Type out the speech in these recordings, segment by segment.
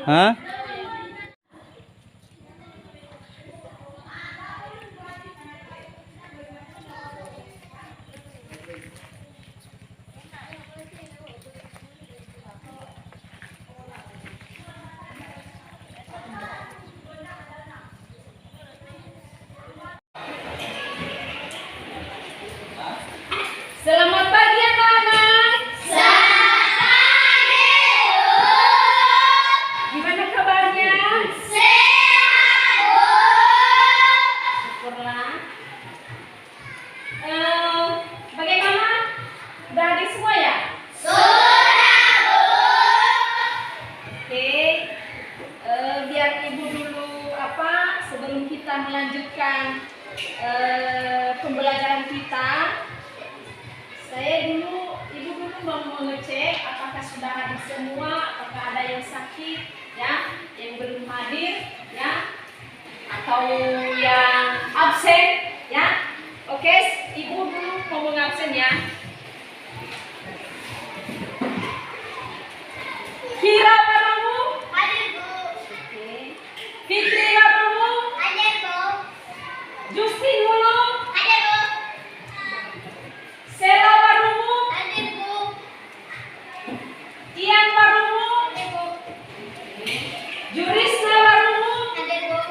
Hah? Selamat pagi anak-anak. Selamat pagi. Gimana kabarnya? Sehat, Bu. Syukurlah. Bagaimana? Udah hadir semua ya? Sudah, Bu. Oke. Biar Ibu dulu sebelum kita melanjutkan pembelajaran kita. Ibu dulu mau mengecek apakah sudah hadir semua, apakah ada yang sakit, ya, yang belum hadir, ya, atau yang absen, ya. Oke, Ibu dulu mau mengabsen ya. Kira Barumu? Hadir, Bu. Oke. Fitri Barumu? Hadir, Bu. Justin Hulu? Hadir, Bu. Sela Barumu? Hadir, Bu. Ian Barumu? Hadir, Bu. Jurisna Barumu? Hadir, Bu.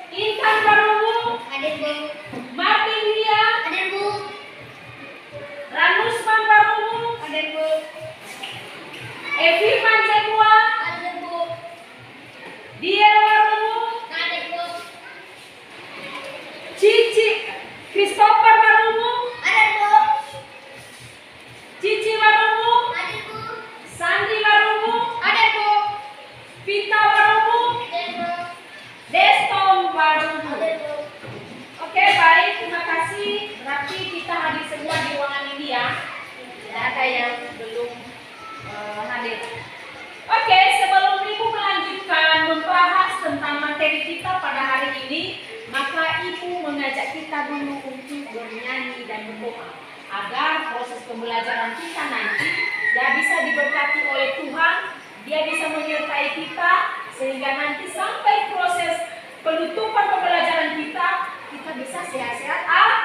Intan Barumu? Hadir, Bu. Martin Lia? Hadir, Bu. Ranusman Barumu? Hadir, Bu. Evi Mansekua? Hadir, Bu. Dia Barumu? Hadir, Bu. Cici Christopher Barumu? Hadir, Bu. Cici Barumu? Hadir, Bu. Sandi Barumu? Hadir, Bu. Vita Barumu? Hadir, Bu. Destom Barumu? Hadir, Bu. Oke, baik, terima kasih. Berarti kita hadir semua di ruangan ini ya. Tidak ada yang belum hadir. Oke, sebelum Ibu melanjutkan membahas tentang materi kita pada hari ini, maka Ibu mengajak kita dulu untuk bernyanyi dan berdoa agar proses pembelajaran kita nanti ya bisa diberkati oleh Tuhan, dia bisa menyertai kita sehingga nanti sampai proses penutupan pembelajaran kita bisa sehat-sehat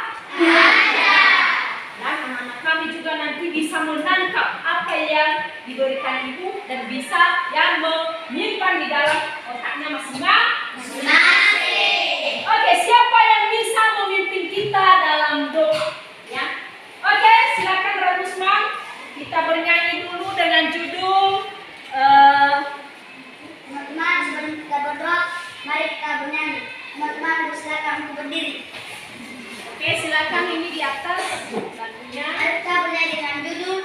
dan anak-anak kami juga nanti bisa menangkap apa yang diberikan Ibu dan bisa yang menyimpan di dalam otaknya masing-masing. Oke, siapa yang bisa memimpin kita dalam doa? Ya. Oke, silakan Ranusman. Kita bernyanyi dulu dengan judul teman-teman, sebelum kita berdoa, mari kita bernyanyi. Teman-teman, silakan untuk berdiri. Oke, silakan ini di atas lagunya. Mari kita bernyanyi dengan judul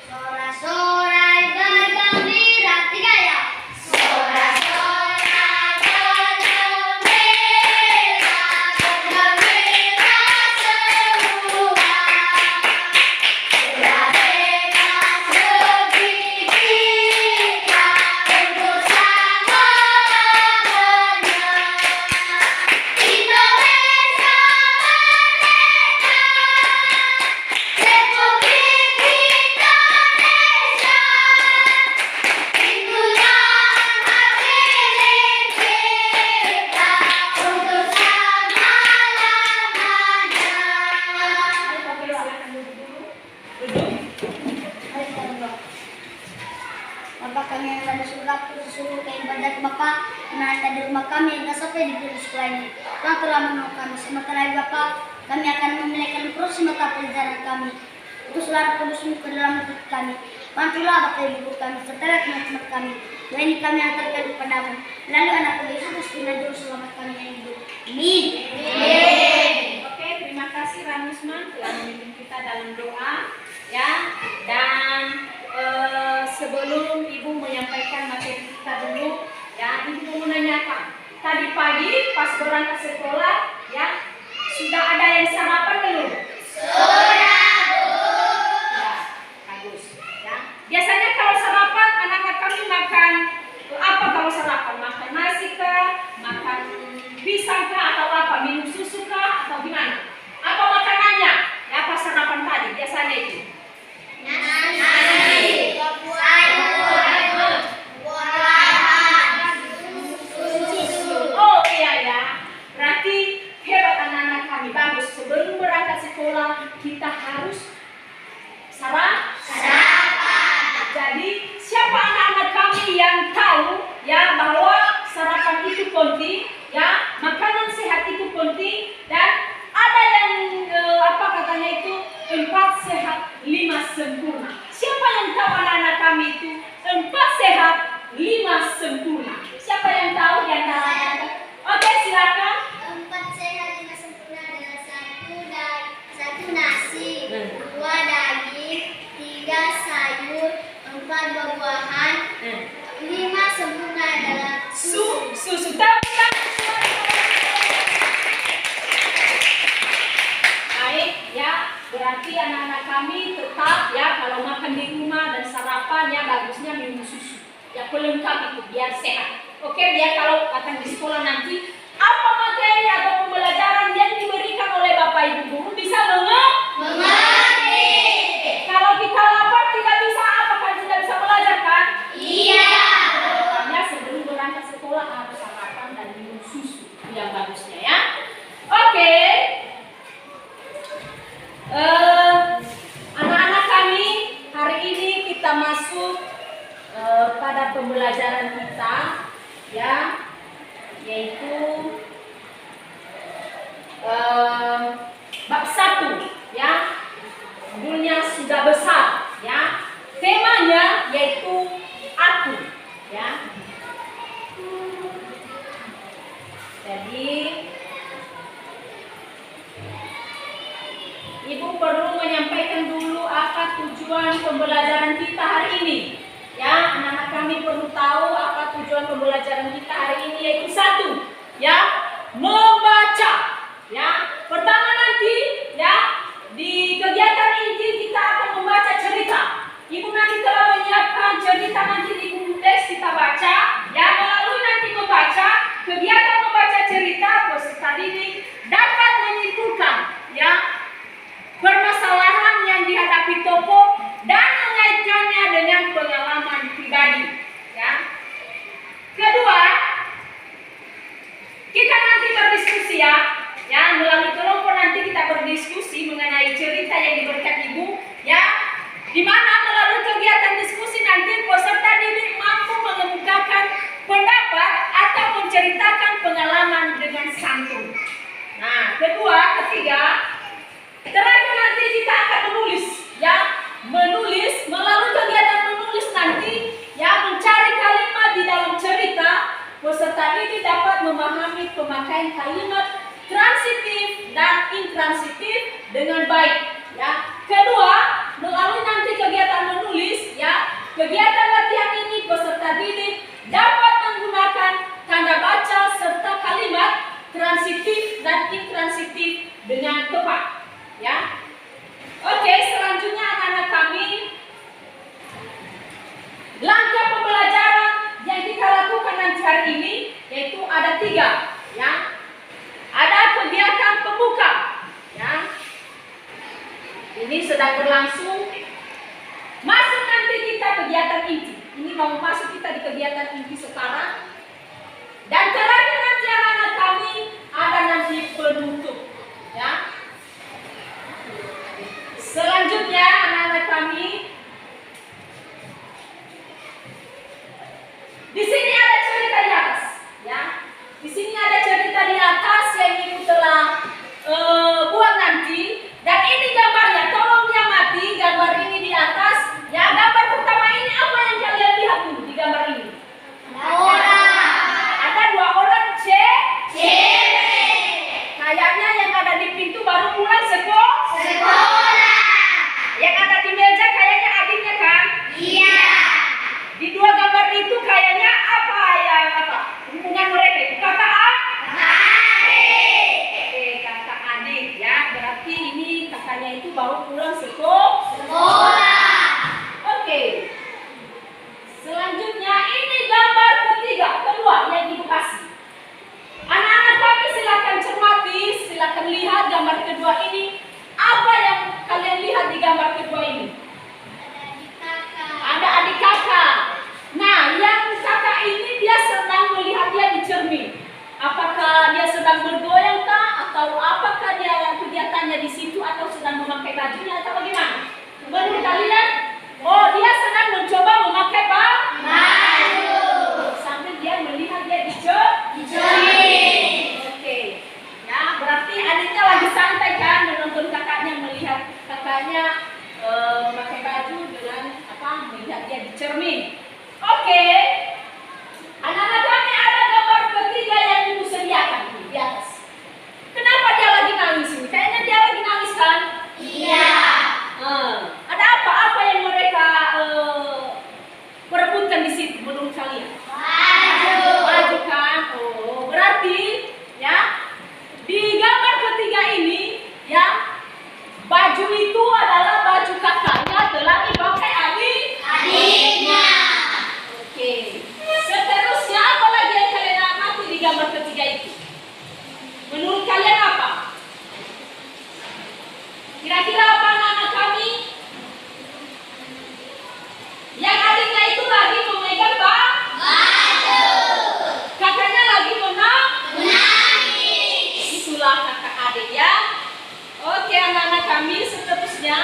Sorak-sorai bergembira, tiga ya. Sorak-sorai bergembira, bergembira semua. Sudah bebas negeri kita untuk selama-lamanya. Indonesia merdeka, Republik Indonesia, itu yang hadirin kita untuk selama-lamanya. Oke, silakan duduk dulu. Duduk. Mari kita berdoa. Bapa kami yang ada di surga, seluruh keibadat Bapa, yang ada di rumah kami yang sampai di dunia sekolah ini. Tuhan telah menolong kami. Sementara itu Bapa, kami akan memiliki proses mata pelajaran kami. Utuslah Kudus-Mu ke dalam hidup kami. Bantulah Bapa Ibu kami, serta teman-teman kami. Doa ini kami antarkan kepadamu. Lalu anak Yesus Kristus dan Juru Selamat kami yang hidup. Amin. Oke, terima kasih Ranusman telah memimpin kita dalam doa. Ya, dan sebelum Ibu menyampaikan materi kita dulu, ya, Ibu mau menanyakan. Tadi pagi pas berangkat sekolah, ya, sudah ada yang sarapan belum? Sudah, Bu. Ya, bagus. Ya. Biasanya kalau sarapan anak-anak kami makan apa kalau sarapan? Makan nasi kah? Makan pisang kah? Atau apa? Minum susu kah? Atau gimana? Apa makanannya? Ya, apa sarapan tadi? Biasanya itu? Nasi. Sayur. Buah. sekolah kita harus sarapan. Jadi siapa anak-anak kami yang tahu ya bahwa sarapan itu penting, ya makanan sehat itu penting, dan ada yang apa katanya itu 4 sehat 5 sempurna. Siapa yang tahu anak-anak kami itu 4 sehat 5 sempurna? Siapa yang tahu di antara anak-anak? Oke, silakan. 4 sehat 5 sempurna adalah 1 nasi, 2 daging, 3 sayur, 4 buah-buahan, 5 sempurna adalah Susu. Baik, ya. Berarti anak-anak kami tetap ya kalau makan di rumah dan sarapan ya bagusnya minum susu. Ya pelengkap itu biar sehat. Oke, biar kalau datang di sekolah nanti apa materi atau pembelajaran yang diberikan oleh Bapak Ibu guru bisa mengerti. Kalau kita lapar tidak bisa, apakah tidak bisa belajar kan? Iya. Makanya sebelum berangkat sekolah harus sarapan dan minum susu yang bagusnya ya. Oke. Anak-anak kami, hari ini kita masuk pada pembelajaran kita ya, yaitu bab 1 ya. Judulnya sudah besar ya. Temanya yaitu aku ya. Jadi Ibu perlu menyampaikan dulu apa tujuan pembelajaran kita hari ini. Ya, anak-anak kami perlu tahu apa tujuan pembelajaran kita hari ini, yaitu 1, ya, membaca. Ya, pertama nanti ya di kegiatan inti kita akan membaca cerita. Ibu nanti telah menyiapkan cerita nanti di buku teks kita baca. Ya, melalui nanti membaca, kegiatan membaca cerita peserta didik dapat menyimpulkan ya permasalahan yang dihadapi tokoh dan mengaitkannya dengan pengalaman pribadi. Ya. Kedua, kita nanti berdiskusi ya. Ya, melalui kelompok nanti kita berdiskusi mengenai cerita yang diberikan Ibu. Ya, di mana melalui kegiatan diskusi nanti peserta didik mampu mengemukakan pendapat atau menceritakan pengalaman dengan santun. Nah, ketiga, terakhir nanti kita akan menulis, ya, melalui kegiatan menulis nanti, ya, mencari kalimat di dalam cerita. Peserta didik dapat memahami pemakaian kalimat transitif dan intransitif dengan baik, ya. Kedua, melalui nanti kegiatan menulis, ya, kegiatan latihan ini peserta didik dapat menggunakan tanda baca serta kalimat transitif dan intransitif dengan tepat. Ya, oke. Selanjutnya anak-anak kami, langkah pembelajaran yang kita lakukan nanti hari ini yaitu ada 3. Ya, ada kegiatan pembuka. Ya, ini sedang berlangsung. Masuk nanti kita kegiatan inti. Ini mau masuk kita di kegiatan inti sekarang. Dan terakhir nanti anak-anak kami ada nanti penutup. Ya. Selanjutnya anak-anak kami, di sini ada cerita di atas, ya. Di sini ada cerita di atas yang Ibu telah buat nanti, dan ini gambarnya. Tolong diamati gambar ini di atas. Ya, gambar pertama ini apa yang kalian lihat dulu di gambar ini? Ada 2 orang cewek. Kayaknya yang ada di pintu baru pulang sekolah. Yang ada di meja kayaknya adiknya kan? Iya. Di 2 gambar itu kayaknya apa hubungan mereka itu? Kakak adik. Oke, kakak adik ya. Berarti ini kakaknya itu baru pulang sekolah. Oke. Selanjutnya ini gambar kedua yang Ibu kasih. Anak-anak kami silakan cermati, silakan lihat gambar kedua ini. Apa yang kalian lihat di gambar kedua ini? Ada adik kakak. Nah, yang kakak ini dia sedang melihat dia di cermin. Apakah dia sedang bergoyang kah? Atau apakah dia kegiatannya di situ atau sedang caranya memakai baju dengan melihat dia di cermin. Oke. Anak-anak kami ada gambar ketiga yang ibu sediakan di atas. Kenapa dia lagi nangis ini? Kayaknya dia lagi nangis kan? Iya. Ada apa yang mereka perebutkan di situ menurut kalian? Baju kan? Oh, berarti ya di gambar ketiga ini ya baju itu adalah baju kakaknya telah dipakai adiknya. Oke. Seterusnya apa lagi yang kalian amati di gambar ketiga itu? Menurut kalian apa? Kira-kira apa anak-anak kami? Yang adiknya itu lagi memegang baju. Kakaknya lagi menangis. Itulah kakak adik ya. Oke anak-anak kami, seterusnya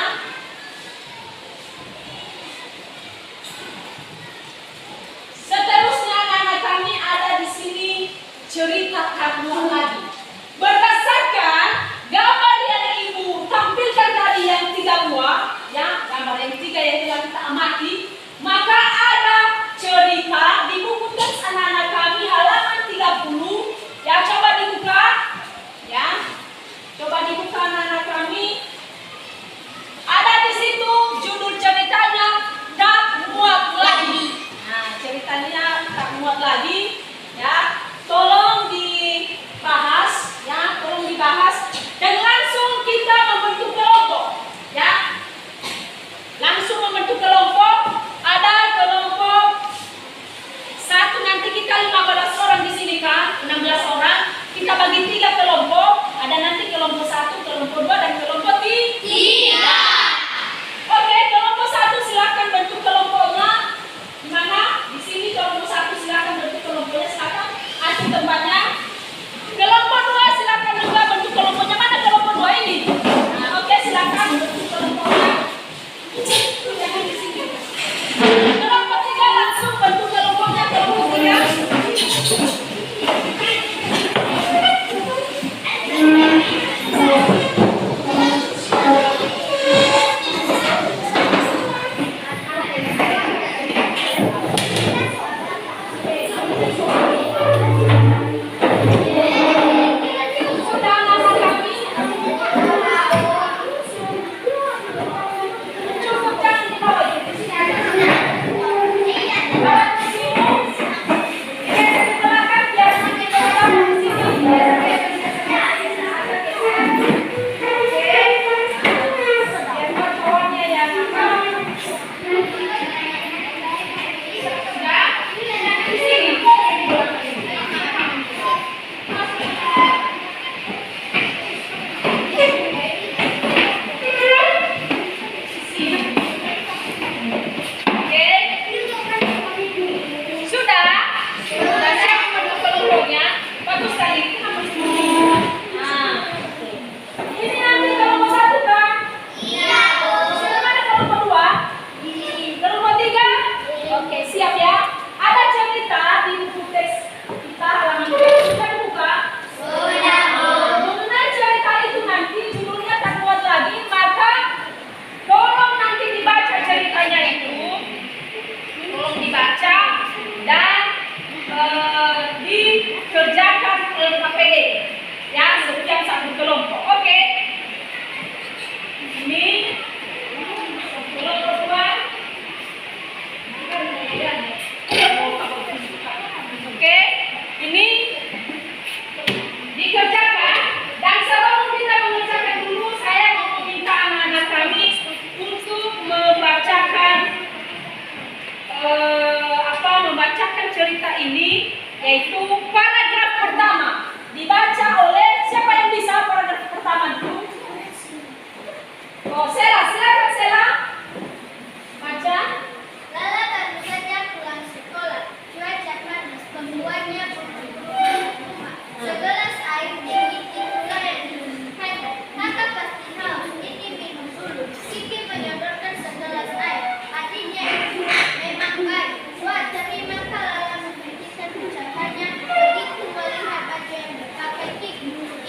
anak-anak kami ada di sini cerita kartun lagi. Berdasarkan gambar yang ibu tampilkan tadi yang 3 buah, ya gambar yang 3 yang telah kita amati, maka ada cerita di buku teks anak-anak kami halaman 30. Ya coba dibuka, ya coba dibuka anak-anak kami. Ada di situ judul ceritanya tak muat lagi. Nah ceritanya tak muat lagi, ya tolong dibahas, ya tolong dibahas dan langsung kita membentuk kelompok, ya langsung membentuk kelompok. Ada kelompok 1, nanti kita 15 orang di sini kan, 16 orang. Kita bagi 3 kelompok. Ada nanti kelompok 1, kelompok 2 dan kelompok 3. Oke, kelompok 1 silakan bentuk kelompoknya. Di mana? Di sini kelompok 1 silakan bentuk kelompoknya, silakan atur tempatnya. Kelompok 2 silakan juga bentuk kelompoknya. Mana kelompok 2 ini? Nah, oke silakan bentuk kelompoknya. Jangan di sini. Kelompok 3 langsung bentuk kelompoknya, kelompok 3.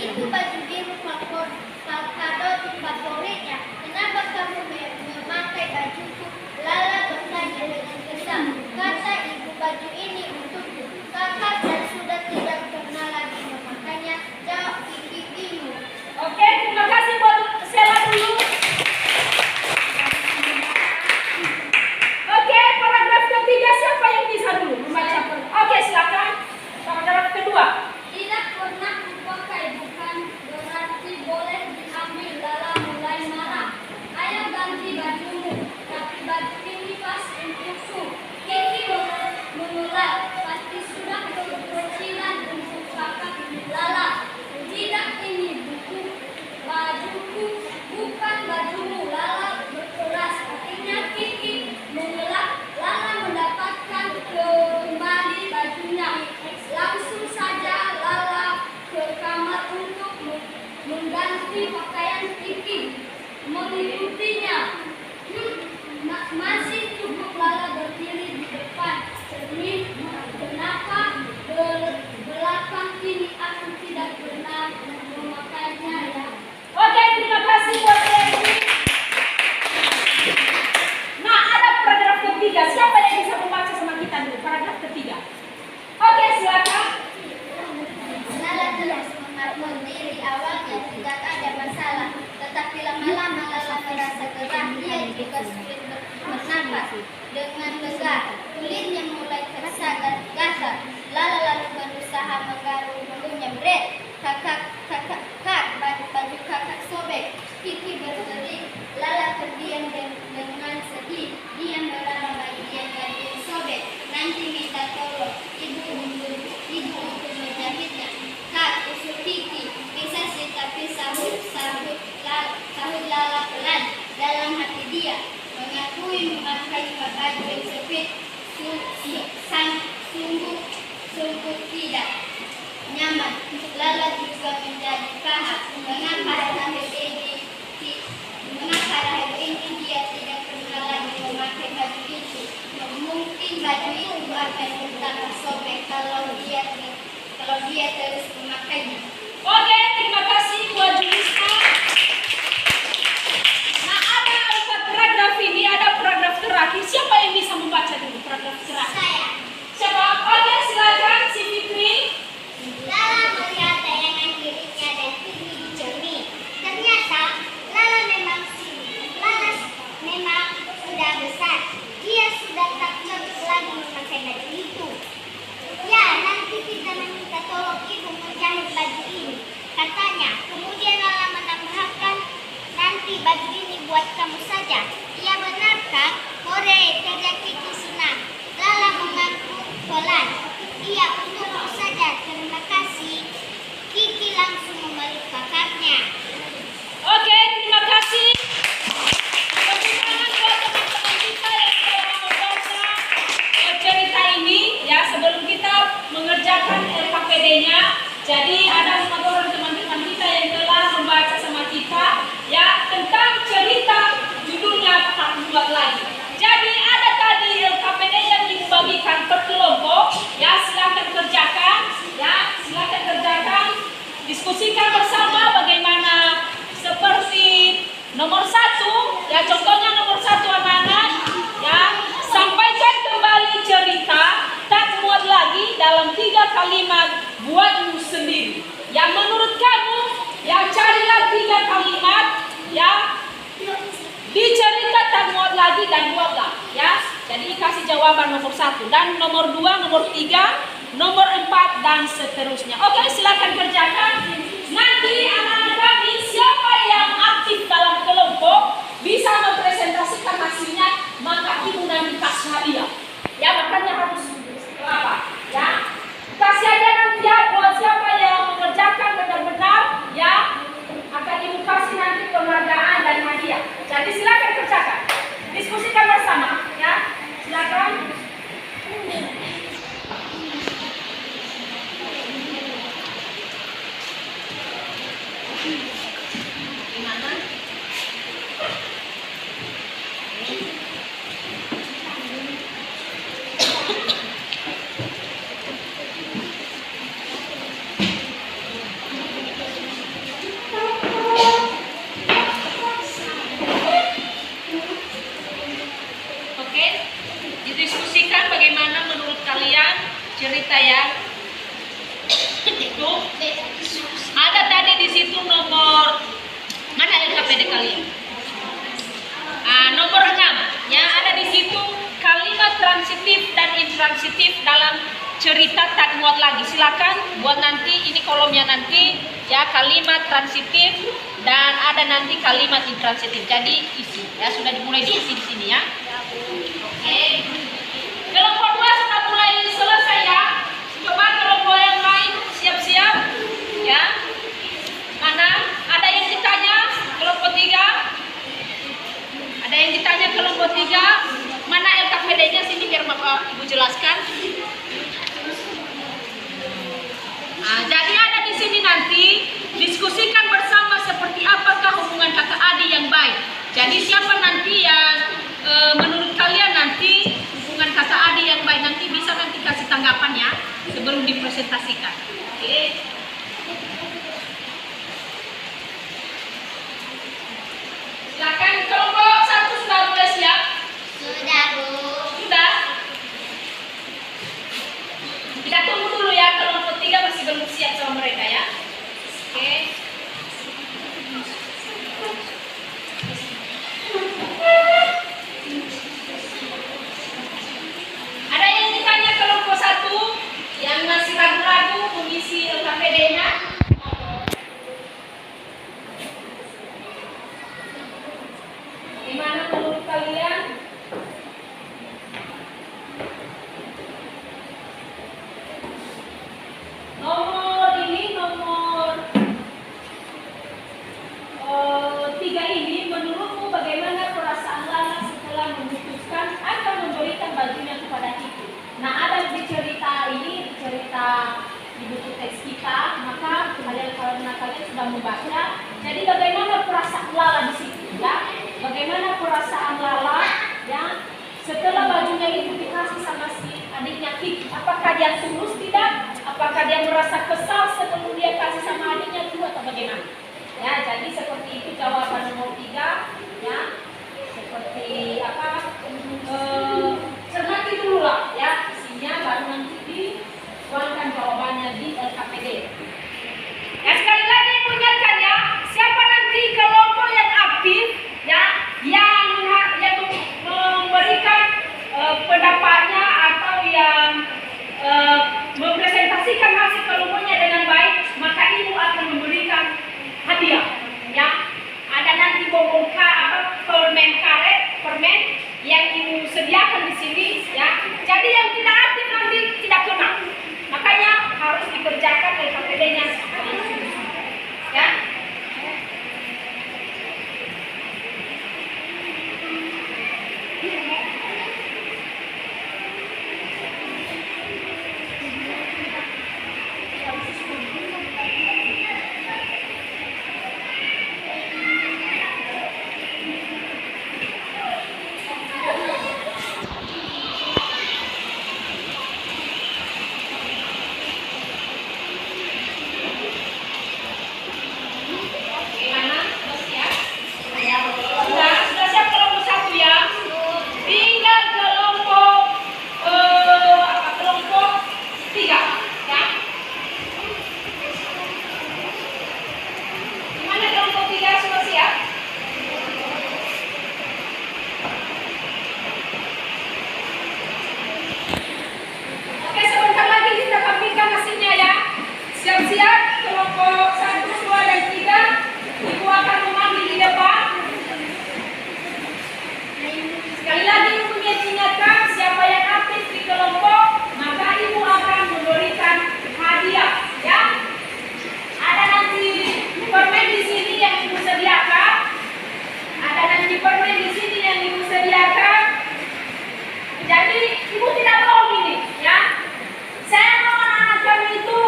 Itu baju biru favoritnya. Kenapa mengikutinya. Masih cukup Lala berdiri di depan cermin. Kenapa belakang ini aku tidak pernah memakainya ya? Oke, terima kasih buat Devi. Nah, ada paragraf ketiga. Siapa yang bisa membaca sama kita dulu? Paragraf ketiga. Oke, silakan. Lala terus mengaku diri awalnya tidak ada masalah, tetapi lama-lama Lala merasa gerah. Dia juga sulit bernapas dengan lega. Kulitnya mulai tersagat-gasar. Lala lalu berusaha mengunyah bread. Kak, baju kakak sobek. Kiki berserik. Lala terdiam dengan sedih. Dia meraba bagian baju sobek. Nanti minta tolong ibu untuk menjahitnya. Kak, usul Kiki. Bisa sih tapi sahut Lala pelan dalam hati dia. Mengakui memakai baju yang sempit sungguh tidak nyaman. Lala juga menjadi paham mengapa hari ini dia tidak pernah lagi memakai baju itu. Mungkin baju itu akan tetap sobek kalau dia terus memakainya. Oke, terima kasih buat Julista. Nah, ada 4 paragraf ini, ada paragraf terakhir. Siapa yang bisa membaca dulu paragraf terakhir? Saya. Siapa? Oke, silakan si Fitri. Lala melihat tayangan dirinya dan tinggi di cermin. Ternyata Lala memang sudah besar. Dia sudah tak cocok lagi memakai baju itu. Ya, nanti kita meminta tolong ibu menjahit baju ini, katanya. Kemudian Lala menambahkan, nanti baju ini buat kamu saja. Iya benar Kak. Hore, teriak Kiki senang. Lala mengaku pelan. Iya, untukmu saja. Terima kasih. Kiki langsung memeluk kakaknya. Oke, terima kasih. Tepuk tangan buat teman-teman kita yang telah membaca cerita ini. Ya, sebelum kita mengerjakan LKPD-nya, jadi ada 5 orang teman-teman kita yang telah membaca sama kita, ya, tentang cerita judulnya tak buat lagi. Jadi ada tadi LKPD yang dibagikan per kelompok, ya, silakan kerjakan, diskusikan bersama bagaimana seperti nomor 1, ya, contohnya nomor 1 anak-anak, ya, sampaikan kembali cerita tak muat lagi dalam 3 kalimat buatmu sendiri. Yang menurut kamu, ya, carilah 3 kalimat, ya, di cerita tak muat lagi dan buatlah, ya. Jadi kasih jawaban nomor 1 dan nomor 2, nomor 3, nomor 4 dan seterusnya. Oke, silakan kerjakan. Nanti anak-anak kami siapa yang aktif dalam kelompok bisa mempresentasikan hasilnya, maka ibu nanti kasih hadiah. Ya, makanya harus apa? Ya, kasih hadiah nanti ya buat siapa yang mengerjakan benar-benar, ya, akan ibu kasih nanti penghargaan dan hadiah. Jadi silakan kerjakan, diskusikan bersama, ya, silakan. Didiskusikan bagaimana menurut kalian cerita yang itu. Ada tadi di situ nomor mana LKPD kalian? Nomor 6, ya, ada di situ kalimat transitif dan intransitif dalam cerita tak muat lagi. Silakan buat nanti, ini kolomnya nanti, ya, kalimat transitif dan ada nanti kalimat intransitif. Jadi isi, ya, sudah dimulai diisi di sini, ya. Oke. Kelompok 2 sudah mulai selesai, ya. Coba kelompok yang lain siap-siap, ya. Mana? Ada yang ditanya kelompok 3? Ada yang ditanya kelompok 3? Mana LKPD-nya sini biar Bapak Ibu jelaskan. Nah, jadi ada di sini nanti diskusikan bersama seperti apakah hubungan kakak adik yang baik. Jadi siapa nanti yang menurut kalian nanti hubungan kata adik yang baik nanti bisa nanti kasih tanggapan ya sebelum dipresentasikan. Oke. Silakan kelompok 1 sudah mulai siap? Sudah, Bu. Sudah. Kita tunggu dulu ya, kelompok 3 masih belum siap sama mereka ya. Oke. Ada yang ditanya kelompok 1 yang masih ragu-ragu mengisi LKPD-nya? Gimana menurut kalian? Nomor 3 ini menurutmu bagaimana perasaan Lala setelah memutuskan akan memberikan bajunya kepada Kiki? Nah, ada di cerita ini, cerita di buku teks kita, maka karena kalian sudah membaca, jadi bagaimana perasaan Lala di situ ya? Bagaimana perasaan Lala ya setelah bajunya itu dikasih sama si adiknya Kiki? Apakah dia tulus tidak? Apakah dia merasa kesal sebelum dia kasih sama adiknya dulu atau bagaimana? Ya, jadi seperti itu jawaban nomor 3 ya. Seperti apa? Cermati dulu lah ya isinya, baru nanti dituangkan jawabannya di LKPD. Ya, sekali lagi ingatkan ya, siapa nanti kelompok yang aktif ya, yang memberikan pendapatnya atau yang mempresentasikan hasil kelompoknya dengan baik, maka ibu akan memberikan hadiah ya. Ada nanti bonbon permen karet, permen yang ibu sediakan di sini ya. Jadi yang tidak aktif nanti tidak kena, makanya harus dikerjakan LKPD-nya ya. Siap-siap, kelompok 1, 2, dan 3 ibu akan memanggil di depan. Sekali lagi ibu ingatkan, siapa yang aktif di kelompok maka ibu akan memberikan hadiah ya. Ada nanti permen di sini yang ibu sediakan, ada nanti permen di sini yang ibu sediakan. Jadi ibu tidak bohong ini ya. Saya mau anak-anak kami itu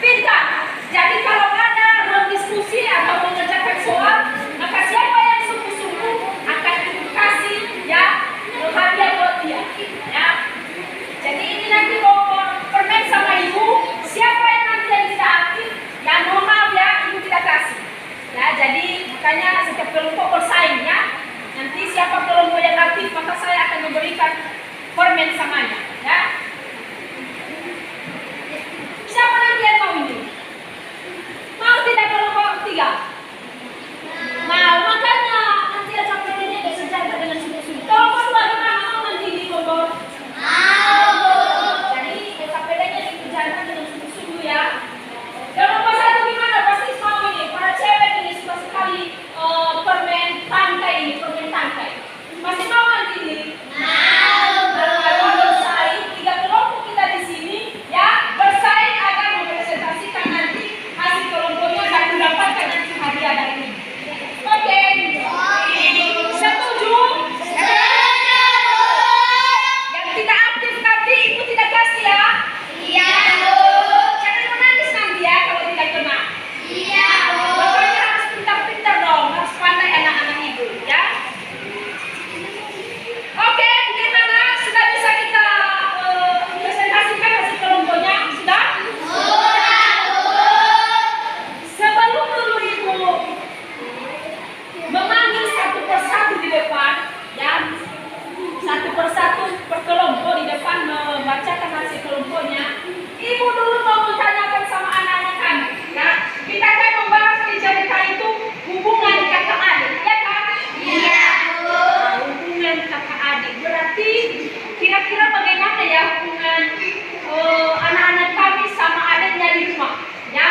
pintar. Jadi kalau ada berdiskusi atau mengerjakan soal, maka siapa yang sungguh-sungguh akan kasih ya hadiah buat dia ya. Jadi ini nanti bawa permen sama ibu. Siapa yang nanti yang tidak aktif, ya mohon maaf ya, ibu tidak kasih ya. Jadi makanya setiap kelompok bersaing ya. Nanti siapa kelompok yang aktif maka saya akan memberikan permen samanya ya. Siapa nanti yang mau ini? Mau tidak kelompok 3? Mau, makanya nanti LKPD-nya disejajar dengan sungguh-sungguh. Kelompok 2 gimana? Mau nanti di kelompok? Mau. Jadi LKPD-nya dikerjakan dengan sungguh-sungguh ya. Kelompok 1 gimana? Pasti mau ini. Para cewek ini suka sekali permen tangkai ini, permen tangkai. Masih mau nanti ini? Mau. Kalau bersaing 3 kelompok kita di sini ya, bersaing akan mempresentasikan nanti hasil kelompoknya dan mendapatkan nanti depan, ya satu persatu berkelompok di depan membacakan hasil kelompoknya. Ibu dulu mau menanyakan sama anak-anak kami, ya kita kan membahas di cerita itu hubungan kakak adik, ya kan? Iya, Bu. Nah, hubungan kakak adik berarti kira-kira bagaimana ya hubungan anak-anak kami sama adiknya di rumah, ya?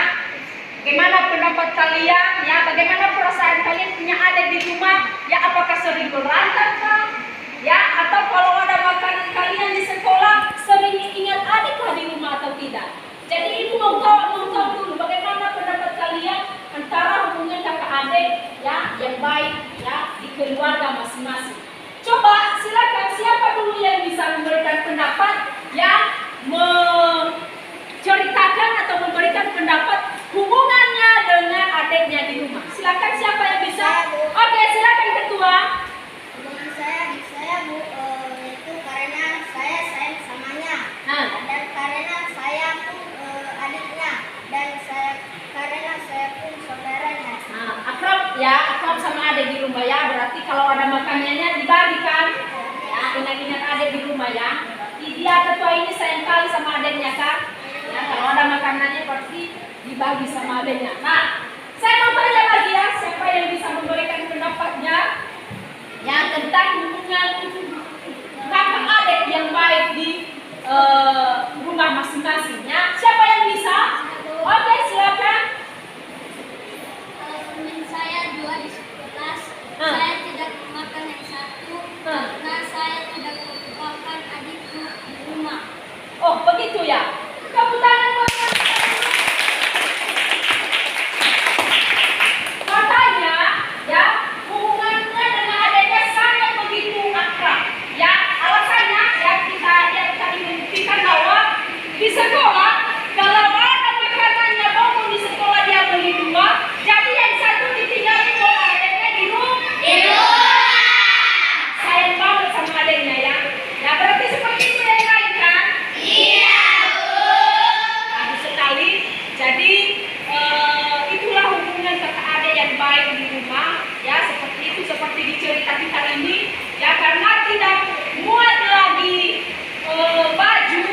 Bagaimana pendapat kalian? Ya, bagaimana perasaan kalian punya adik di rumah? Ya, apakah sering berantem kah? Ya, atau kalau ada makanan kalian di sekolah sering ingat adik kah di rumah atau tidak? Jadi ibu mau tahu dulu bagaimana pendapat kalian antara hubungan kakak adik ya yang baik ya di keluarga masing-masing. Coba silakan siapa dulu yang bisa memberikan pendapat yang menceritakan atau memberikan pendapat hubungannya dengan adiknya di rumah. Silakan siapa yang bisa? Oke, silakan ketua. Hubungan saya Bu, itu karena saya sayang samanya. Dan karena saya pun adiknya. Dan karena saya pun saudaranya. Nah, akrab sama adik di rumah ya. Berarti kalau ada makanannya dibagikan. Ya, ingat-ingat adik di rumah ya. Dia ketua ini sayang kali sama adiknya kan. Ya, kalau ada makanannya pasti dibagi sama adiknya. Nah, saya mau tanya lagi ya, siapa yang bisa memberikan pendapatnya yang tentang hubungan kakak adik yang baik di rumah masing-masing ya. Siapa yang bisa? Oke, silakan. Teman saya 2 di sekelas. Saya tidak makan yang satu karena saya tidak makan adikku di rumah. Oh, begitu ya. Tepuk tangan buat katanya ya hubungannya dengan adiknya sangat begitu akrab ya. Alasannya ya kita tadi membuktikan bahwa di sekolah kalau ada makanannya bangun di sekolah dia beli 2, jadi yang satu ditinggalin oleh adiknya di rumah. Sayang banget sama adiknya ya. Ya berarti seperti itu yang lain kan? Iya, Bu. Bagus sekali. Jadi itulah hubungan kakak adik yang baik di rumah ya, seperti itu, seperti di cerita kita ini ya, karena tidak muat lagi baju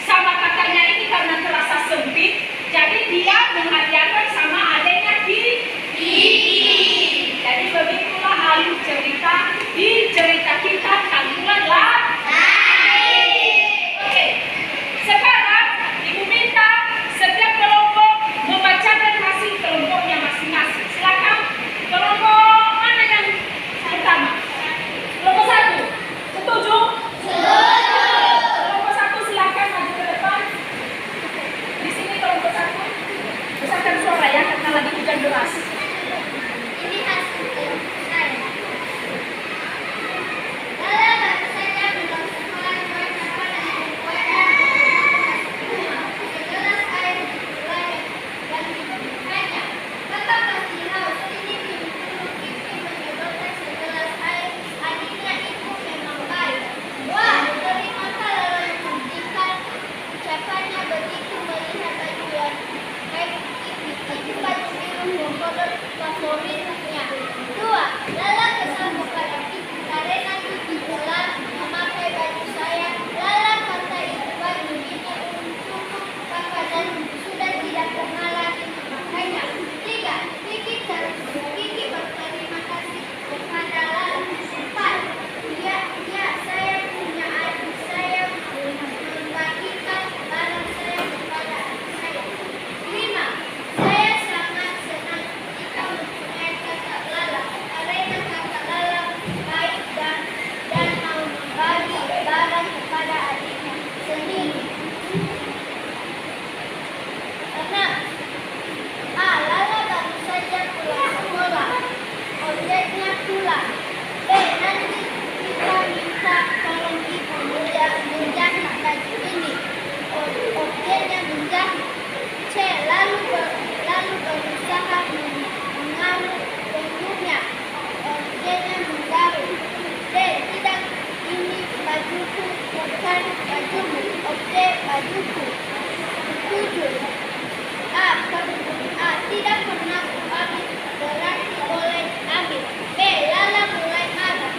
sama kakaknya ini karena terasa sempit, jadi dia menghadiahkan sama adiknya jadi begitulah alur cerita di cerita kita Tanggungan lah. Oke, sekarang ibu minta setiap kelompok membacakan hasil kelompoknya masing-masing. Silakan kelompok mana yang pertama? Kelompok 1. Setuju? Kelompok 1 silakan maju ke depan. Di sini kelompok 1. Besarkan suara ya karena lagi hujan deras. Ini hasil saya. Lala baru saja pulang sekolah bersama dengan wadah segelas air mulai dan diberikannya. Bapak pasti haus, ini dulu Kiki menyodorkan segelas air. Adiknya itu memang baik. Wah, terima kasih Lala menghentikan ucapannya begitu melihat baju yang baik Kiki. Itu baju biru berkolor favoritnya. 2. Lala kesal kepada Kiki karena Kiki telah memakai baju saya. Lala kata itu baju ini untuk kakak dan sudah tidak pernah lagi memakainya. 3. Kiki berterima kasih kepada Lala. 4. Ya, saya punya adik, saya membagikan barang saya kepada adik saya. 5. Saya sangat senang jika mempunyai kakak Lala karena kakak Lala baik dan mau membagi barang kepada adiknya sendiri. 6. Lala baru saja pulang sekolah. Ojeknya pulang. B. Nanti kita minta tolong ibu menjahit baju ini. Ojeknya menjahit. C. Lalu berusaha mengamuk bentuknya. Ojeknya menggauh. D. Tidak, ini bajuku bukan bajumu. Objek bajuku. 7. Tidak pernah ambil, berarti boleh ambil. B. Lala mulai marah.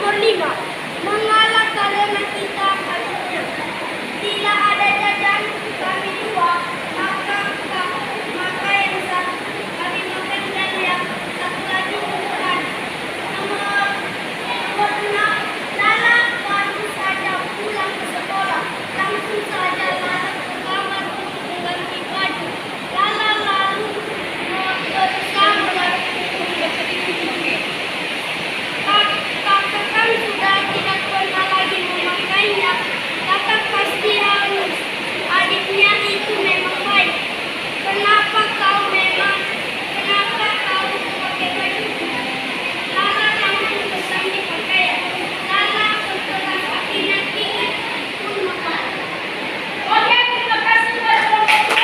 nomor 5. Mengalah karena kita kasusnya. Tidak ada jajan kami dua, maka yang satu kami makan dan yang satu lagi ukuran. Nomor 6. Lala baru saja pulang ke sekolah. Langsung saja Lala ke kamar untuk mengganti baju. Lala lalu bersama katakan sudah tidak pernah lagi memakainya. Kakak pasti harus. Adiknya itu memang baik. Kenapa kau pakai baju? Lala langsung pesan di pakaian. Lala setelah kakinya tinggi pun makan. Oke, terima kasih buat kelompok 2.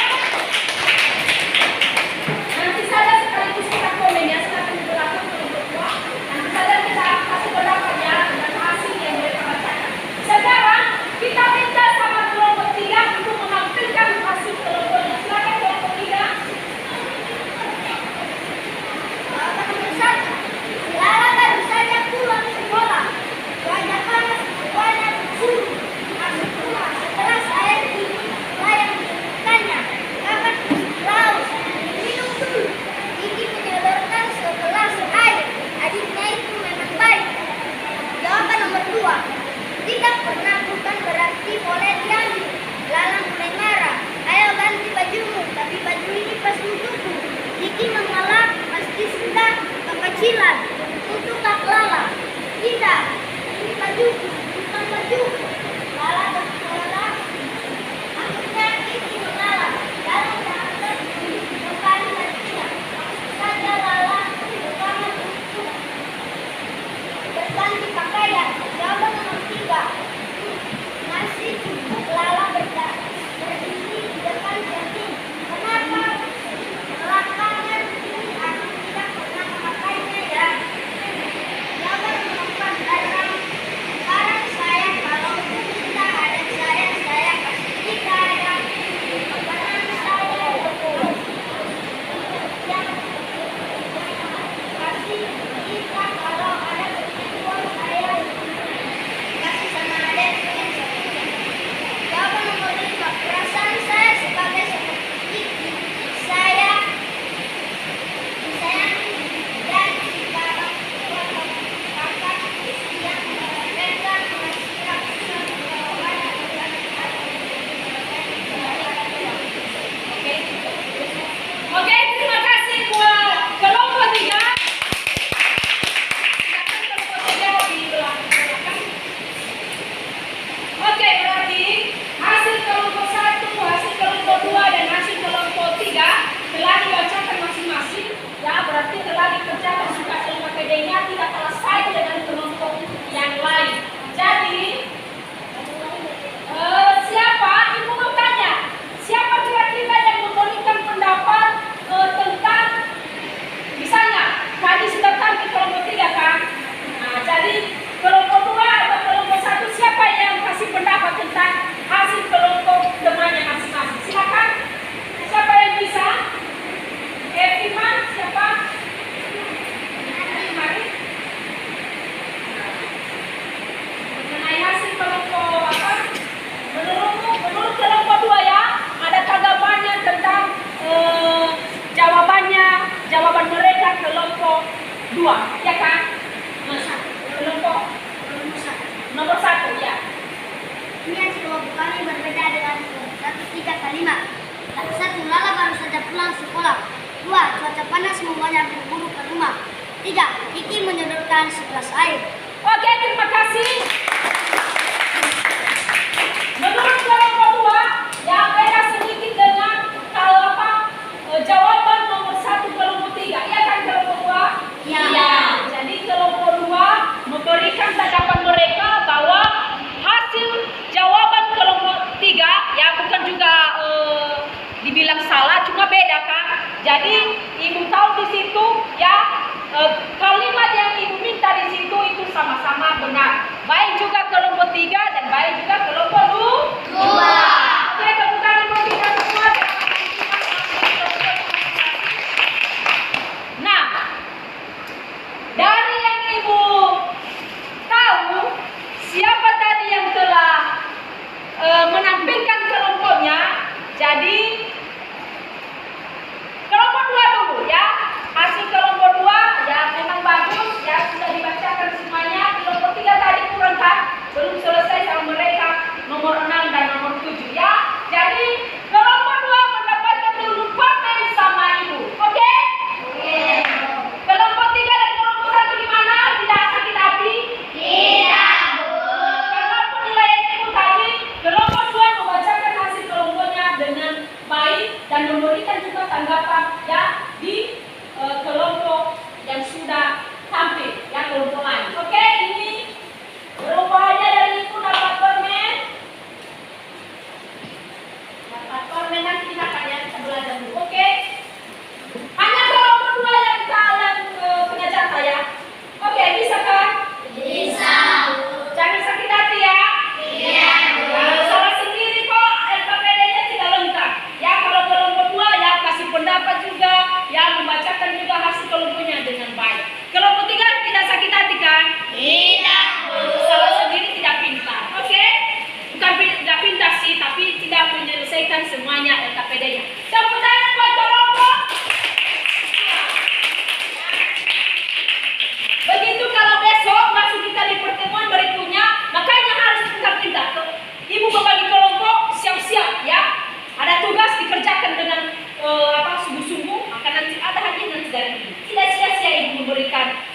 Nanti saja sekaligus kita komen ya, silakan diberlakukan kelompok 2. Nanti saja kita kasih pendapat ya dan hasil yang mereka bacakan. Sekarang kita minta sama kelompok 3 untuk menampilkan hasil kelompoknya. Silakan kelompok 3. Lala baru saja pulang sekolah. Cuaca panas, banyak suhu. Masuk rumah setelah saya yang ditanya. Kakak Laus, minum dulu. Gigi menyodorkan segelas air. Adiknya itu memang baik. Jawaban nomor 2. Tidak pernah bukan berarti boleh diambil. Lala mulai marah. Ayo ganti bajumu, tapi baju ini pas untukku. Gigi mengalah, pasti sudah kekecilan. Untuk Kak Lala. Tidak, ini bajuku, bukan bajuku. Lala berkata. Akhirnya Gigi mengalah. Lala jangan kembali bajunya. Maksud saja Lala bersama untuk berganti pakaian. Jawaban nomor 3. Masih cukup. Lala berdiri di depan cermin. Kenapa belakangan ini aku tidak pernah memakainya ya? Jawaban nomor 4. Sekarang saya kalau tidak ada saya kasih kita ya. Makanan saya yang kasih kita kalau ada kebutuhan saya kasih sama adik yang satunya. Jawaban nomor 5. Perasaan saya sebagai seperti saya disayangi dan sekarang kakak yang mereka masih ratusan kawan Oke, terima kasih buat kelompok 3. Silakan kelompok 3 di belakang. Oke, berarti hasil kelompok 1, hasil kelompok 2, dan hasil kelompok 3 telah dibacakan masing-masing. Ya, berarti telah dikerjakan sudah kelompok PD-nya tidak kalah saing dengan kelompok yang lain. Jadi, siapa? Ibu mau tanya. Siapa kira-kira yang memberikan pendapat tentang misalnya tadi sudah tampil kelompok 3 kan? Nah, jadi kelompok 2 atau kelompok 1 siapa yang kasih pendapat tentang hasil kelompok temannya masing-masing? Silakan. Siapa yang bisa? Eviman, siapa? Mari. Mengenai hasil kelompok apa? Menurut kelompok 2 ya, ada tanggapannya tentang jawaban mereka kelompok 2, ya kan? Kelompok nomor 1 ya. Ini hasil kelompok kami berbeda dengan 1-3 kalimat. 1. Lala baru saja pulang sekolah. 2. Cuaca panas membawanya berburu ke rumah. 3. Kiki menyodorkan segelas air. Oke, terima kasih. Menurut kelompok 2, ya beda sedikit dengan jawaban nomor 1 kelompok 3. Iya kan kelompok 2? Iya. Jadi kelompok 2 memberikan tanggapan mereka bahwa hasil jawaban kelompok 3 ya bukan juga dibilang salah, cuma beda kan. Jadi ibu tahu di situ ya kalimat yang ibu minta di situ itu sama-sama benar. Baik juga kelompok 3 dan baik juga kelompok 2. Oke, tepuk tangan buat kita semua. Nah, dari yang ibu tahu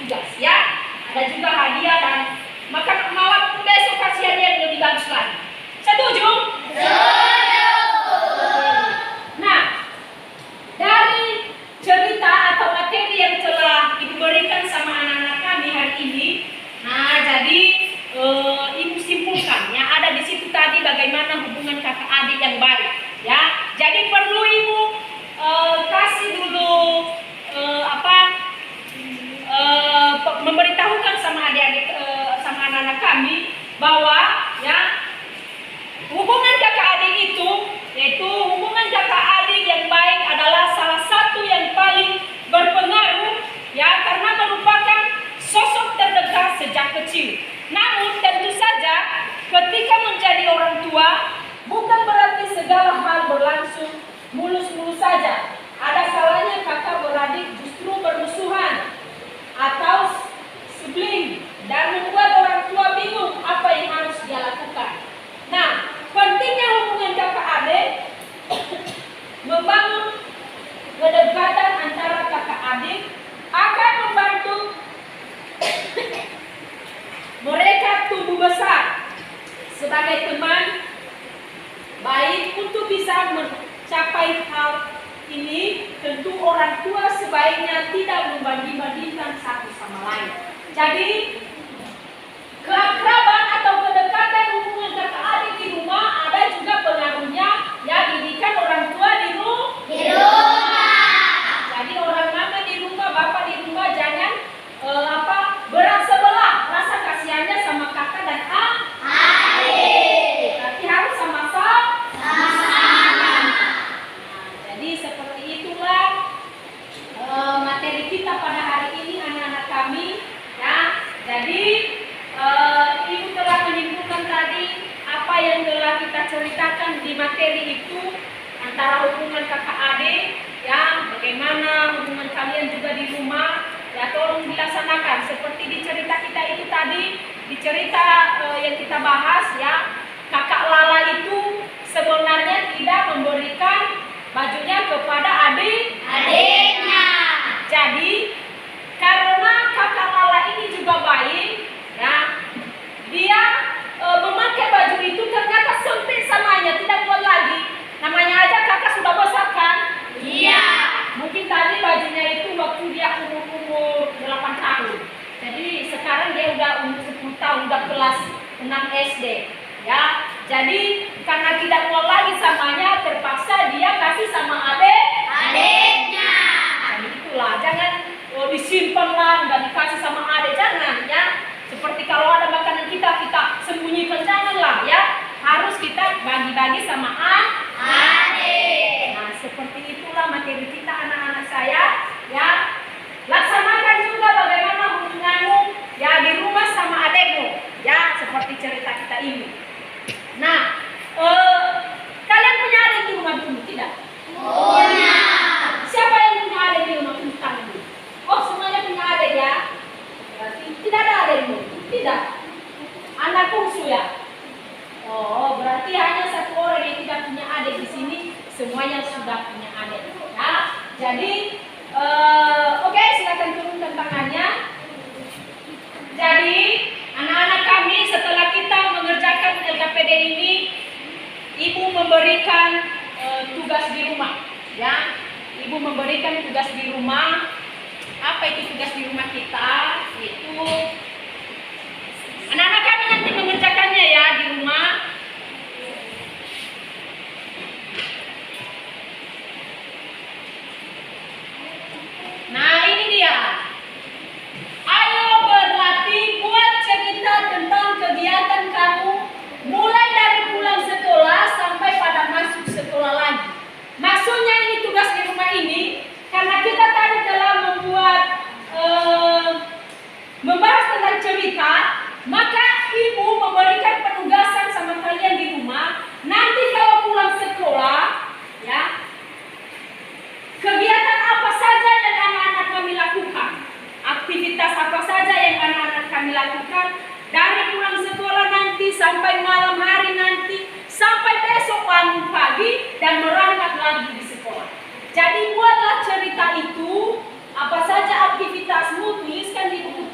tugas ya. Ada juga hadiah dan maka malam besok kasih hadiah yang lebih bagus lagi. Setuju? Nah, dari cerita atau materi yang telah Ibu berikan sama anak-anak kami hari ini, nah jadi Ibu simpulkan yang ada di situ tadi bagaimana hubungan kakak adik yang baik, ya. Jadi perlu Ibu kasih dulu memberitahukan sama adik-adik sama anak-anak kami bahwa ya hubungan kakak adik itu yaitu hubungan kakak adik yang baik adalah salah satu yang paling berpengaruh ya karena merupakan sosok terdekat sejak kecil. Namun tentu saja ketika menjadi orang tua bukan berarti segala hal berlangsung mulus-mulus saja. Ada kalanya kakak beradik justru bermusuhan atau sibling dan membuat orang tua bingung apa yang harus dia lakukan. Nah, pentingnya hubungan kakak adik membangun kedekatan antara kakak adik akan membantu mereka tumbuh besar sebagai teman baik. Untuk bisa mencapai hal ini tentu orang tua sebaiknya tidak membanding-bandingkan satu sama lain. Jadi keakraban atau kedekatan hubungan kakak adik di rumah ada juga pengaruhnya ya didikan orang tua di rumah. Jadi orang mama di rumah, bapak di rumah jangan berat sebelah rasa kasihannya sama kakak dan adik. Tapi harus sama-sama. Jadi seperti itulah materi kita pada hari ini anak-anak kami ya. Jadi Ibu telah menyimpulkan tadi apa yang telah kita ceritakan di materi itu antara hubungan kakak adik ya, bagaimana hubungan kalian juga di rumah ya, tolong dilaksanakan seperti di cerita kita itu tadi, di cerita yang kita bahas ya, kakak Lala itu sebenarnya tidak memberikan bajunya kepada adiknya. Jadi karena kakak Lala ini juga baik ya, dia memakai baju itu ternyata sempit samanya, tidak kuat lagi. Namanya aja kakak sudah besar kan? Iya. Mungkin tadi bajunya itu waktu dia umur 8 tahun. Jadi sekarang dia udah umur 10 tahun, udah kelas 6 SD ya. Jadi karena tidak kuat lagi samanya, terpaksa dia kasih sama adiknya. Jadi itulah, jangan disimpan lah, nggak dikasih sama adik, jangan ya. Seperti kalau ada makanan kita sembunyikan, janganlah ya. Harus kita bagi-bagi sama adik. Nah, seperti itulah materi kita anak-anak saya ya. Laksanakan juga bagaimana hubunganmu ya di rumah sama adikmu ya, seperti cerita kita ini. Nah, kalian punya adik di rumah dulu tidak? Punya. Siapa yang punya adik di rumah? Tangan dulu. Oh, semuanya punya adik ya. Berarti tidak ada adikmu? Tidak. Anak bungsu ya. Oh, berarti hanya satu orang yang tidak punya adik di sini, semuanya sudah punya adik. Ya, jadi oke, silakan turunkan tangannya. Jadi anak-anak kami setelah kita mengerjakan LKPD ini, Ibu memberikan tugas di rumah. Ya, Ibu memberikan tugas di rumah. Apa itu tugas di rumah kita? Itu anak-anak kami nanti mengerjakannya ya di rumah. Nah, ini dia. Ayo berlatih buat cerita tentang kegiatan kamu mulai dari pulang sekolah sampai pada masuk sekolah lagi. Maksudnya ini tugas di rumah ini karena kita tadi telah membahas tentang cerita, maka Ibu memberikan penugasan sama kalian di rumah. Nanti kalau pulang sekolah, ya, kegiatan apa saja yang anak-anak kami lakukan, aktivitas apa saja yang anak-anak kami lakukan dari pulang sekolah nanti sampai malam hari nanti, sampai besok pagi dan berangkat lagi di sekolah. Jadi buatlah cerita itu, apa saja aktivitasmu, tuliskan di buku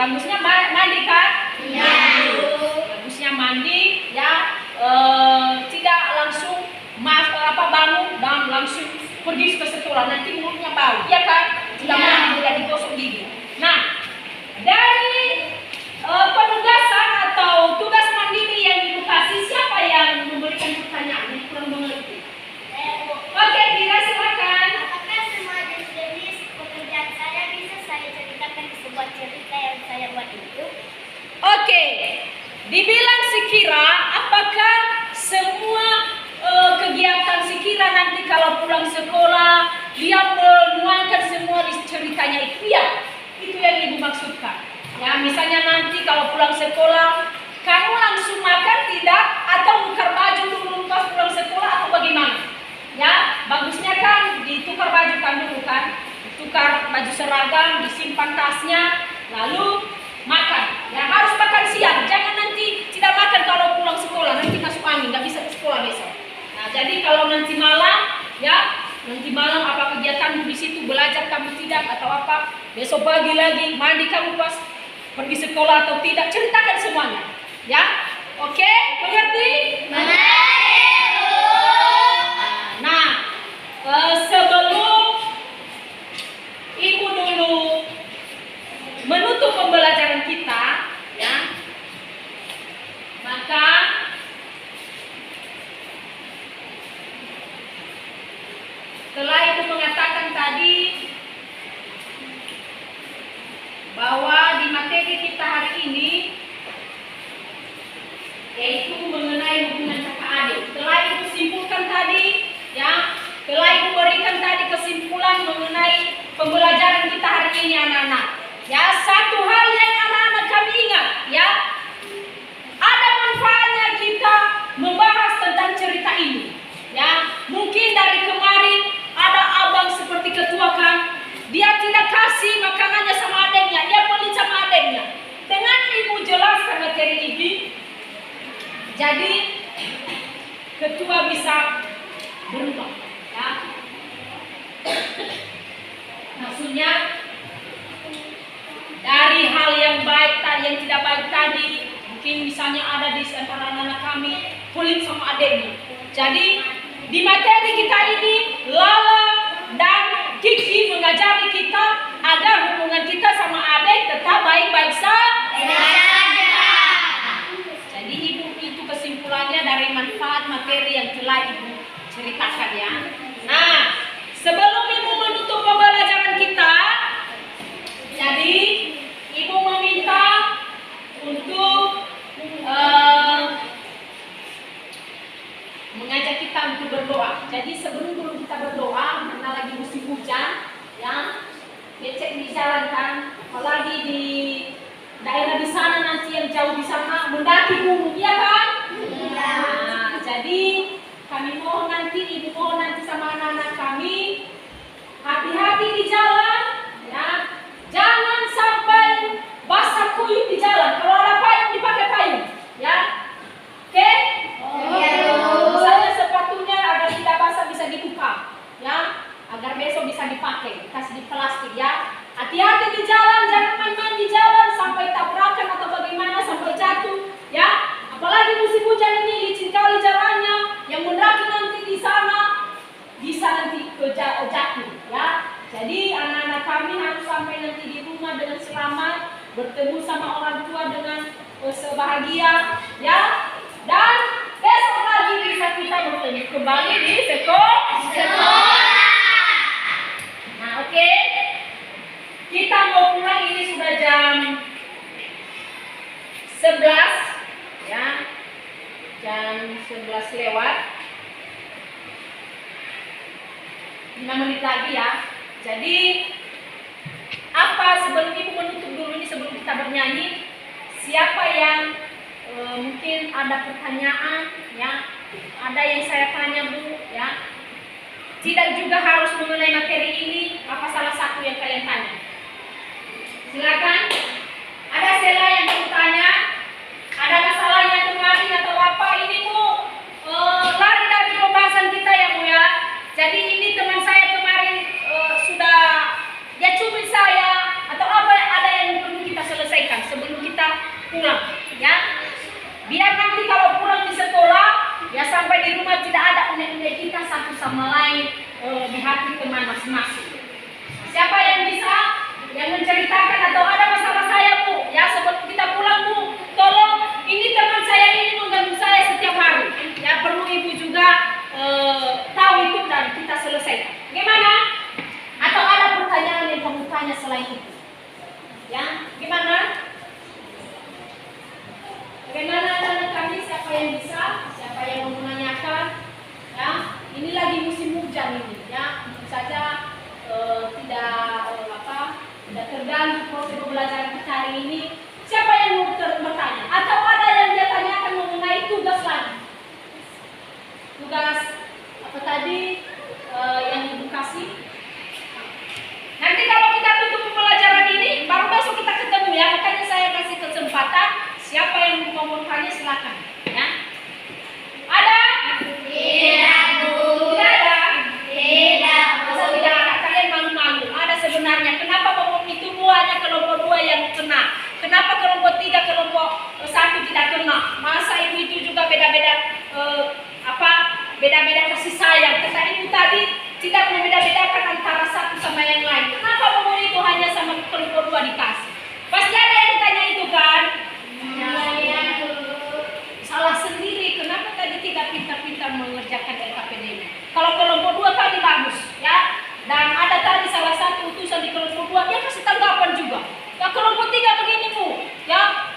bagusnya mandi kan? Iya. Bagusnya mandi ya, tidak langsung bangun dan langsung pergi ke sekolah, nanti mulutnya bau, ya kan? Sudah Iya. mandi tidak digosok gigi. Nah, dari penugasan atau tugas mandiri yang Ibu kasih, siapa yang memberikan pertanyaan? Yang kurang mengerti. Oke, Kira silakan. Apakah semua jenis pekerjaan saya bisa saya ceritakan di sebuah cerita yang saya buat itu? Oke, dibilang si Kira, apakah semua kegiatan si Kira nanti kalau pulang sekolah dia menuangkan semua di ceritanya itu? Ya, itu yang Ibu maksudkan. Ya, misalnya nanti kalau pulang sekolah kamu langsung makan tidak, atau tukar baju dulu pas pulang sekolah atau bagaimana? Ya, bagusnya kan ditukar baju kan dulu kan, tukar baju seragam, disimpan tasnya, lalu makan. Ya, harus makan siang, jangan nanti tidak makan kalau pulang sekolah, nanti masuk angin, nggak bisa ke sekolah besok. Nah, jadi kalau nanti malam, ya, nanti malam apa kegiatanmu di situ, belajar kamu tidak atau apa, besok pagi lagi mandi kamu pas pergi sekolah atau tidak, ceritakan semuanya. Ya, oke, mengerti? Nah, sebelum Ibu dulu menutup pembelajaran kita, ya, maka setelah Ibu mengatakan tadi bahwa di materi kita hari ini yaitu mengenai hubungan kakak adik. Setelah Ibu simpulkan tadi, ya, setelah Ibu berikan tadi kesimpulan mengenai pembelajaran kita hari ini anak-anak. Ya, satu hal yang anak-anak kami ingat, ya, ada manfaatnya kita membahas tentang cerita ini. Ya, mungkin dari kemarin ada abang seperti ketua kan, dia tidak kasih makanannya sama adiknya, dia pelit sama adiknya. Dengan Ibu jelaskan materi ini, jadi ketua bisa berubah, ya. Maksudnya dari hal yang baik tadi, yang tidak baik tadi, mungkin misalnya ada di antara anak-anak kami pelit sama adiknya. Jadi di materi kita ini Lala dan Kiki mengajari kita agar hubungan kita sama adik tetap baik-baik saja. Jadi Ibu itu kesimpulannya dari manfaat materi yang telah Ibu ceritakan, ya. Nah, sebelum Ibu menutup pembelajaran kita, jadi Ibu meminta untuk mengajak kita untuk berdoa. Jadi sebelum kita berdoa, karena lagi musim hujan, ya, becek di jalan kan, apalagi di daerah di sana nanti yang jauh di sana mendaki gunung, ya kan? Iya. Nah, jadi kami mohon nanti, Ibu mohon nanti sama anak-anak kami hati-hati di jalan, ya. Jangan sampai basah kuyup di jalan. Kalau ada payung dipakai payung, ya. Oke? Misalnya sepatunya agar tidak basah bisa dibuka, ya, agar besok bisa dipakai, kasih di plastik, ya. Hati-hati di jalan, jangan main-main di jalan sampai tabrakan atau bagaimana sampai jatuh, ya. Apalagi musim hujan ini licin kali jalannya, yang mendaki nanti di sana bisa nanti jatuh, ya. Jadi anak-anak kami harus sampai nanti di rumah dengan selamat, bertemu sama orang tua dengan sebahagia, ya. Dan besok pagi bisa kita bertemu kembali di sekolah. Nah, oke. Kita mau pulang, ini sudah jam 11, ya. Jam 11 lewat. 5 menit lagi, ya. Jadi apa sebelum Ibu menutup dulu ini, sebelum kita bernyanyi, siapa yang mungkin ada pertanyaan, ya, ada yang saya tanya Bu, ya, tidak juga harus mengenai materi ini, apa salah satu yang kalian tanya? Silakan. Ada Sela yang bertanya, ada masalahnya kemarin atau apa? Ini Bu lari dari pembahasan kita, ya Bu, ya. Jadi ini teman saya kemarin sudah dia cubit saya atau apa, ada yang perlu kita selesaikan. sama lain di hati teman masing-masing. Siapa yang bisa yang menceritakan atau ada masalah saya Bu? Ya sebelum kita pulang Bu, tolong ini teman saya ini mengganggu saya setiap hari. Ya perlu Ibu juga tahu itu dan kita selesaikan. Gimana? Atau ada pertanyaan yang kamu tanya selain itu? Ya, gimana? Bagaimana anak kami? Siapa yang bisa? Siapa yang mau menanyakan? Ya, ini lagi musim hujan ini. Ya, tentu saja tidak terganggu proses pembelajaran kita hari ini. Siapa yang mau bertanya? Atau ada yang dia tanyakan mengenai tugas lagi? Tugas apa tadi yang Ibu kasih? Nanti kalau kita tutup pembelajaran ini, baru besok kita ketemu ya. Makanya saya kasih kesempatan. Siapa yang mau bertanya silakan. Ya. Ada? Tidak, Bu. Tidak ada? Tidak, Bu. Masa tidak ada? Kalian malu-malu. Ada sebenarnya. Kenapa pokok itu hanya kelompok 2 yang kena? Kenapa kelompok 3, kelompok 1 tidak kena? Masa itu juga beda-beda beda-beda kasih sayang. Kata Ibu tadi tidak membeda-bedakan antara satu sama yang lain. Kenapa pokok itu hanya sama kelompok 2 dikasih? Pasti ada yang tanya itu kan? Salah sendiri. Kenapa tadi tidak pintar-pintar mengerjakan LKPD? Kalau kelompok 2 tadi bagus, ya. Dan ada tadi salah satu utusan di kelompok 2 dia kasih tanggapan juga. Ya kelompok 3 begini Bu, ya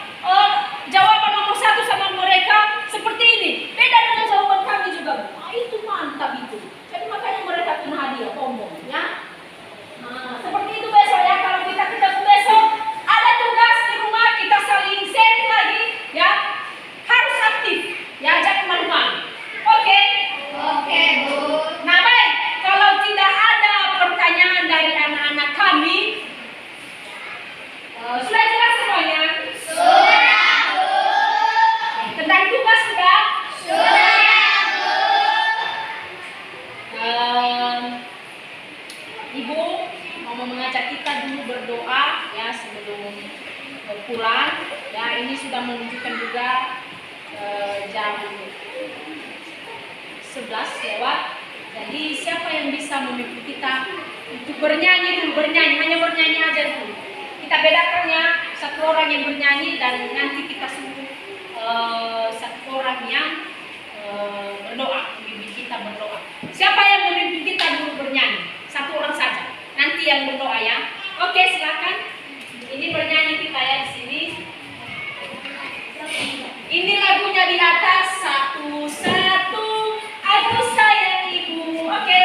jawaban nomor 1 sama mereka seperti ini. Beda dengan jawaban kami juga Bu. Nah, itu mantap itu. Jadi makanya mereka kena hadiah bombong, ya. Nah, seperti itu besok ya. Kalau kita ketemu besok, ada tugas di rumah kita saling sharing lagi, ya. Harus aktif, ya jangan malu-malu. Oke? Oke, Bu. Nah baik, kalau tidak ada pertanyaan dari anak-anak kami, sudah jelas semuanya? Sudah, Bu. Tentang tugas sudah? Sudah, Bu. Ibu mau mengajak kita dulu berdoa ya sebelum pulang. Ya ini sudah menunjukkan juga jam 11 lewat. Jadi siapa yang bisa memimpin kita untuk bernyanyi dulu, hanya bernyanyi aja dulu. Kita bedakan ya, satu orang yang bernyanyi dan nanti kita suruh satu orang yang berdoa, memimpin kita berdoa. Siapa yang memimpin kita dulu bernyanyi? Satu orang saja. Nanti yang berdoa ya. Oke, silakan. Ini bernyanyi kita ya di sini. Ini lagunya di atas satu-satu. Aku sayang ibu. Oke.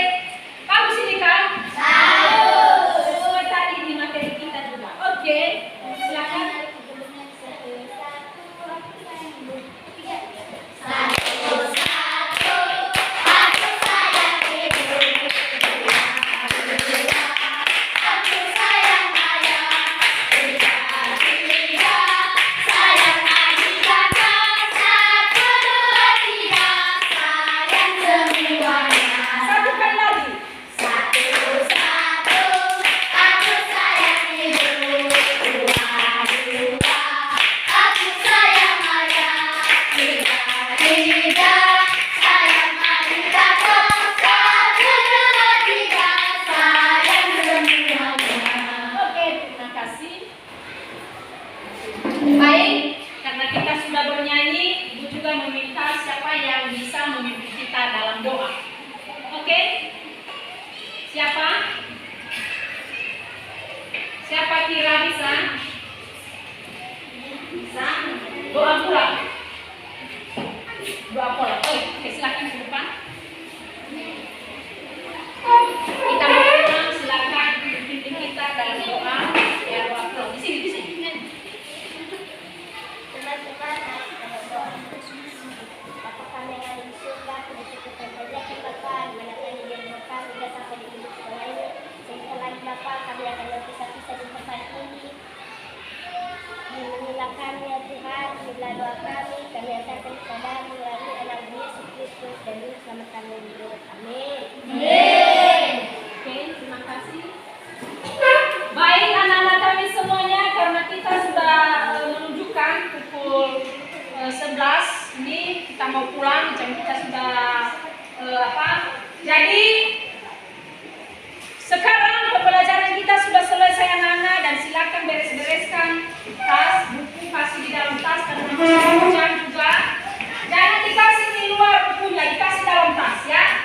Bagus ini kan? Tahu. Sesuai tadi di materi kita juga. Oke. Silakan. Satu-satu, aku sayang ibu. Aku sayang ayah. Tiga-tiga, sayang adik kakak. Satu, dua, tiga, sayang semuanya. Satu kali lagi. Satu-satu, aku sayang ibu. Dua-dua, aku sayang ayah. Tiga-tiga, sayang adik kakak. Satu, dua, tiga, sayang semuanya. Oke, terima kasih. Baik, karena kita sudah bernyanyi, Ibu juga meminta siapa yang bisa memimpin kita dalam doa. Oke? Siapa? Siapa kira bisa? Bisa? Doa pula. Doa pula. Oke, silakan ke depan. Kita mau silakan pimpin kita dalam doa. Ya, doa pula. Di sini, di sini. Teman-teman, berdoa. Bapa kami yang ada di surga, dicukupkan saja keberkahan, menaikkan yang berkah hingga sampai di hidup sekolah ini. Sehingga lagi Bapa, kami akan berpisah-pisah di tempat ini. Lindungilah kami ya Tuhan, berilah doa kami antarkan kepadamu melalui anak Yesus Kristus dan Juru Selamat kami hidup. Amin. Oke, terima kasih. Baik anak-anak kami semuanya, karena kita sudah menunjukkan pukul 11 ini kita mau pulang, jam kita sudah Jadi sekarang pembelajaran kita sudah selesai anak-anak, dan silakan beres-bereskan tas, buku kasih di dalam tas, dan hujan juga. Jangan dikasih di luar bukunya, dikasih dalam tas ya.